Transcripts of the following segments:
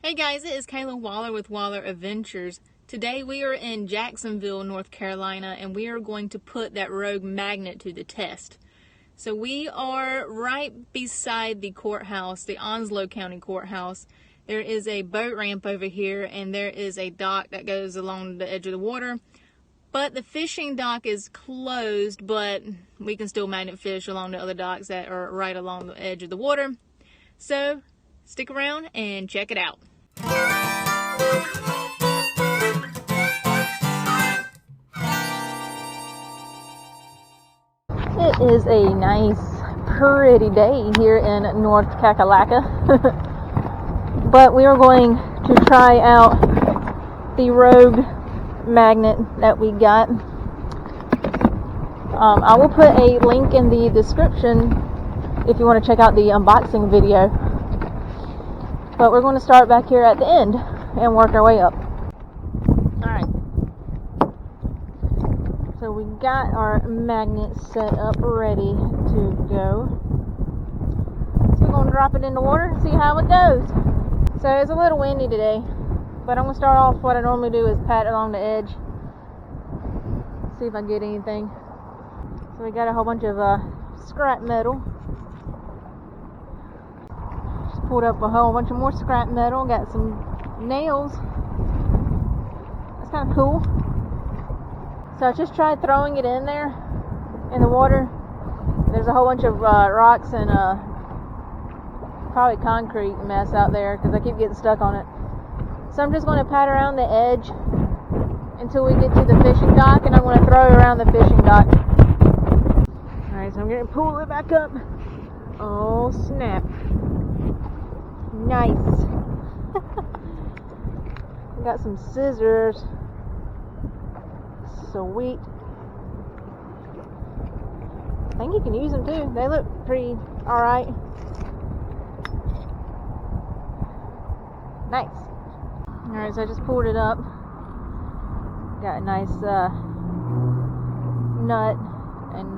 Hey guys, it is Kayla Waller with Waller Adventures. Today we are in Jacksonville, North Carolina, and we are going to put that rogue magnet to the test. So we are right beside the courthouse, the Onslow County Courthouse. There is a boat ramp over here, and there is a dock that goes along the edge of the water. But the fishing dock is closed, but we can still magnet fish along the other docks that are right along the edge of the water. So stick around and check it out. It is a nice, pretty day here in North Kakalaka. But we are going to try out the rogue magnet that we got. I will put a link in the description if you want to check out the unboxing video. But we're going to start back here at the end and work our way up. Alright. So we got our magnet set up ready to go. So we're going to drop it in the water and see how it goes. So it's a little windy today, but I'm going to start off what I normally do is pat along the edge. See if I get anything. So we got a whole bunch of scrap metal. Just pulled up a whole bunch of more scrap metal. Got some nails. That's kind of cool. So I just tried throwing it in there in the water. There's a whole bunch of rocks and probably concrete mess out there because I keep getting stuck on it. So I'm just going to pat around the edge until we get to the fishing dock, and I'm going to throw it around the fishing dock. Alright, so I'm going to pull it back up. Oh snap. Nice. Got some scissors. Sweet. I think you can use them too. They look pretty alright. Nice. Alright, so I just pulled it up. Got a nice nut, and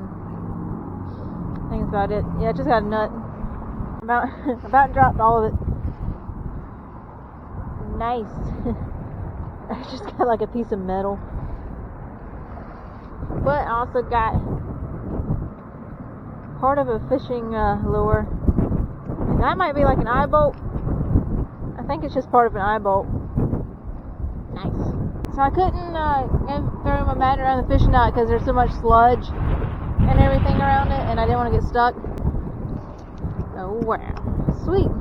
I think that's about it. Yeah, just got a nut. About dropped all of it. Nice. I just got like a piece of metal. But I also got part of a fishing lure. And that might be like an eye bolt. I think it's just part of an eye bolt. Nice. So I couldn't throw my magnet around the fishing dock because there's so much sludge and everything around it, and I didn't want to get stuck. Oh wow. Sweet.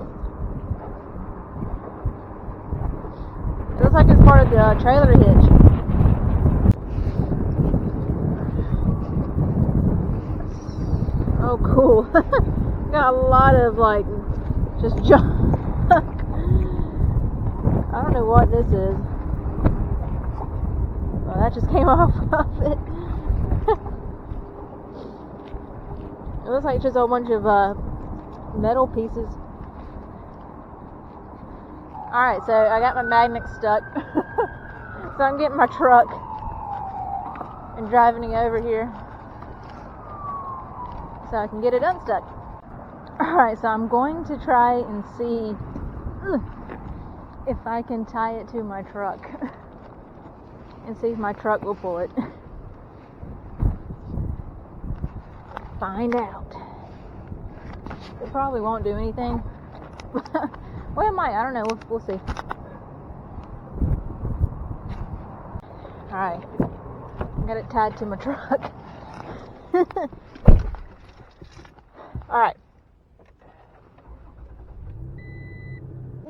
It looks like it's part of the trailer hitch. Oh cool. Got a lot of like just junk. I don't know what this is. Well, that just came off of it. It looks like just a whole bunch of metal pieces. Alright, so I got my magnet stuck. So I'm getting my truck and driving it over here so I can get it unstuck. Alright, so I'm going to try and see if I can tie it to my truck and see if my truck will pull it. Find out. It probably won't do anything. Well, it might. I don't know. We'll see. Alright. I got it tied to my truck. Alright.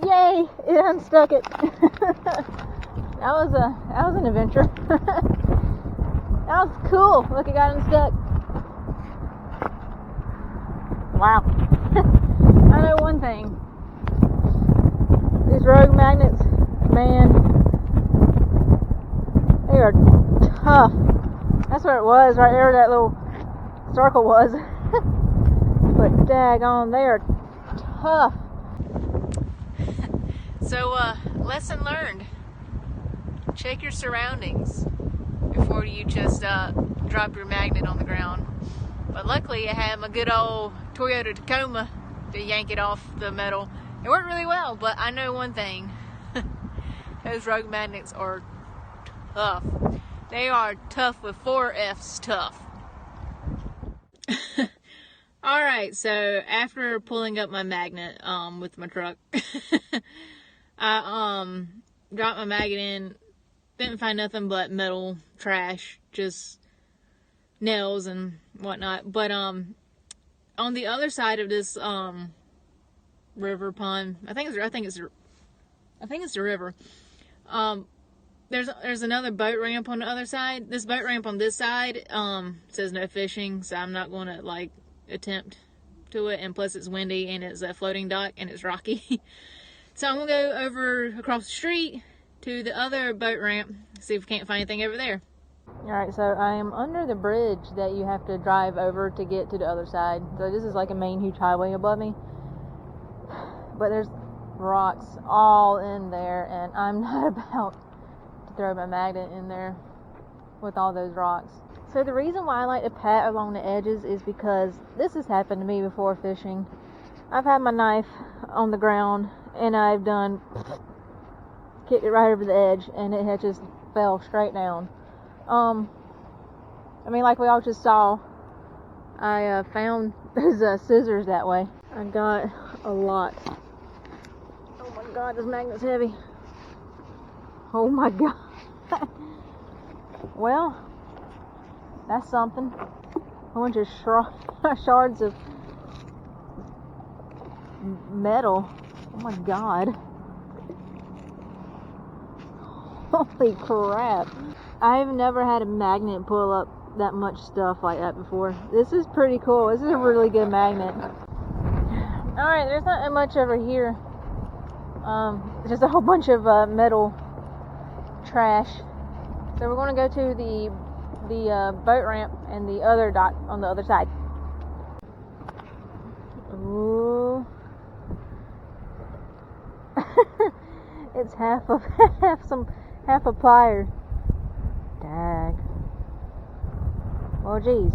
Yay! It unstuck it. That was an adventure. That was cool. Look, it got unstuck. Wow. I know one thing. These rogue magnets, man, they are tough. That's where it was, right there where that little circle was. But daggone, they are tough. So, lesson learned. Check your surroundings before you just drop your magnet on the ground. But luckily I have a good old Toyota Tacoma to yank it off the metal. It worked really well, but I know one thing. Those rogue magnets are tough. They are tough with 4 F's tough. Alright, so after pulling up my magnet with my truck, I dropped my magnet in, didn't find nothing but metal trash, just nails and whatnot. But on the other side of this river pond, I think it's the river. There's another boat ramp on the other side. This boat ramp on this side says no fishing, so I'm not going to like attempt to it. And plus it's windy and it's a floating dock and it's rocky. So I'm gonna go over across the street to the other boat ramp, see if we can't find anything over there. Alright, so I am under the bridge that you have to drive over to get to the other side. So this is like a main huge highway above me. But there's rocks all in there, and I'm not about to throw my magnet in there with all those rocks. So the reason why I like to pat along the edges is because this has happened to me before fishing. I've had my knife on the ground and I've done kicked it right over the edge and it had just fell straight down. I mean, like we all just saw, I found those scissors that way. I got a lot. Oh my god, this magnet's heavy. Oh my god. Well, that's something. A bunch of shards of metal. Oh my god. Holy crap. I've never had a magnet pull up that much stuff like that before. This is pretty cool. This is a really good magnet. Alright, there's not much over here. Just a whole bunch of metal trash. So we're going to go to the boat ramp and the other dock on the other side. Ooh. It's half a plier. Dag. Well, geez.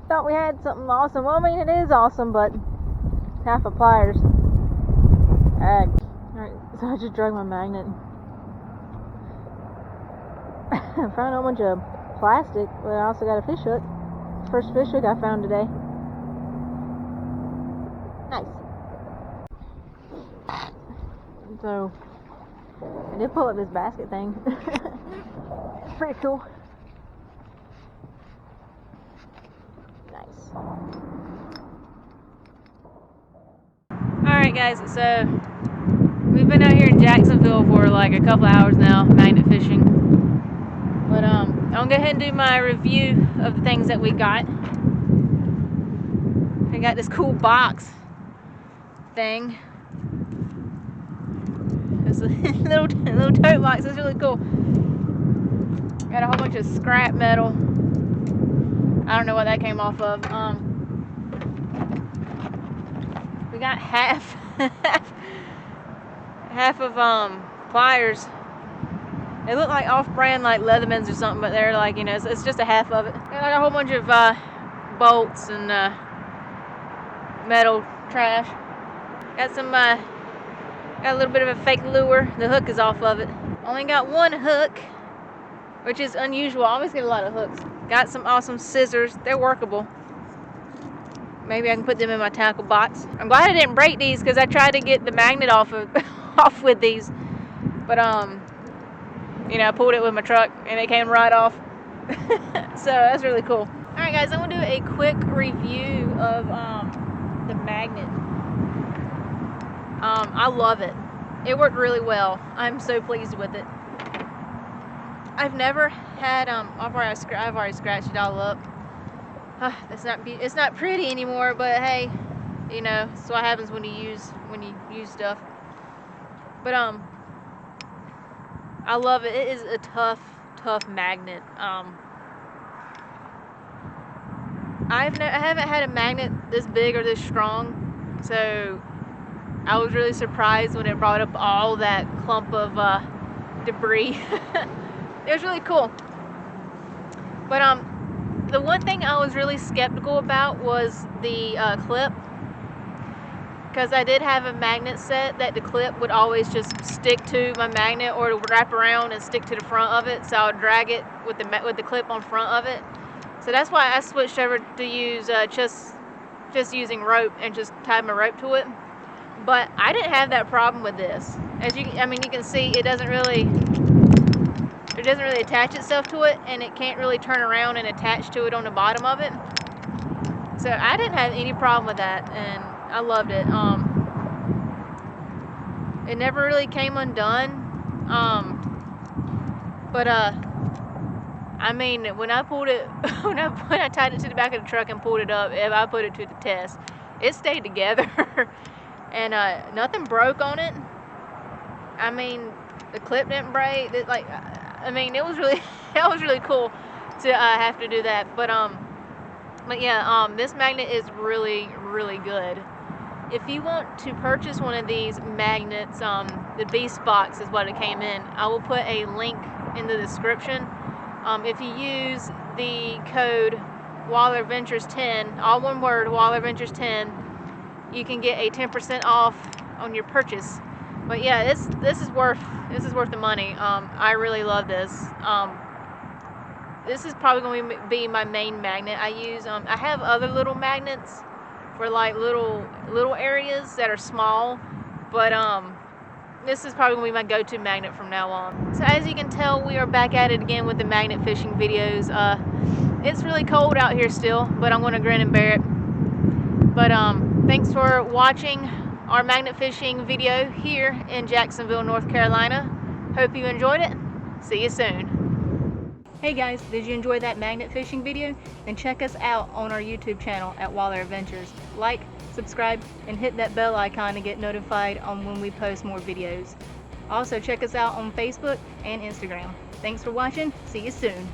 Thought we had something awesome. Well, I mean, it is awesome, but half a pliers. Dag. Alright, so I just drug my magnet. I found a bunch of plastic, but I also got a fish hook. First fish hook I found today. Nice. So, I did pull up this basket thing. It's pretty cool. Nice. Alright guys, so we've been out here in Jacksonville for like a couple hours now, magnet fishing. But I'm gonna go ahead and do my review of the things that we got. We got this cool box thing. It's a little tote box. It's really cool. Got a whole bunch of scrap metal. I don't know what that came off of. We got half of pliers. They look like off-brand, like Leathermans or something, but they're like, you know, it's just a half of it. Got a whole bunch of bolts and metal trash. Got some, got a little bit of a fake lure. The hook is off of it. Only got one hook, which is unusual. I always get a lot of hooks. Got some awesome scissors. They're workable. Maybe I can put them in my tackle box. I'm glad I didn't break these because I tried to get the magnet off with these, but you know, I pulled it with my truck and it came right off. So that's really cool. Alright guys, I'm going to do a quick review of the magnet. I love it. It worked really well. I'm so pleased with it. I've never had, I've already scratched it all up. It's not pretty anymore, but hey, you know, it's what happens when you use stuff. But I love it. It is a tough magnet. I haven't had a magnet this big or this strong, so I was really surprised when it brought up all that clump of debris. It was really cool. But the one thing I was really skeptical about was the clip. because I did have a magnet set that the clip would always just stick to my magnet, or to wrap around and stick to the front of it, so I would drag it with the clip on front of it. So that's why I switched over to use just using rope and just tied my rope to it. But I didn't have that problem with this. You can see it doesn't really attach itself to it, and it can't really turn around and attach to it on the bottom of it. So I didn't have any problem with that, and I loved it. It never really came undone. I mean, when I pulled it, when I tied it to the back of the truck and pulled it up, if I put it to the test, it stayed together, and nothing broke on it. I mean, the clip didn't break. It was really, that was really cool to have to do that. But yeah, this magnet is really, really good. If you want to purchase one of these magnets, the Beast box is what it came in. I will put a link in the description. If you use the code WallerVentures10, all one word, WallerVentures10, you can get a 10% off on your purchase. But yeah, this is worth the money. I really love this. This is probably going to be my main magnet I use. I have other little magnets for like little areas that are small, but this is probably going to be my go-to magnet from now on. So as you can tell, we are back at it again with the magnet fishing videos. It's really cold out here still, but I'm going to grin and bear it. But thanks for watching our magnet fishing video here in Jacksonville, North Carolina. Hope you enjoyed it. See you soon. Hey guys, did you enjoy that magnet fishing video? Then check us out on our YouTube channel at Waller Adventures. Like, subscribe, and hit that bell icon to get notified on when we post more videos. Also check us out on Facebook and Instagram. Thanks for watching. See you soon.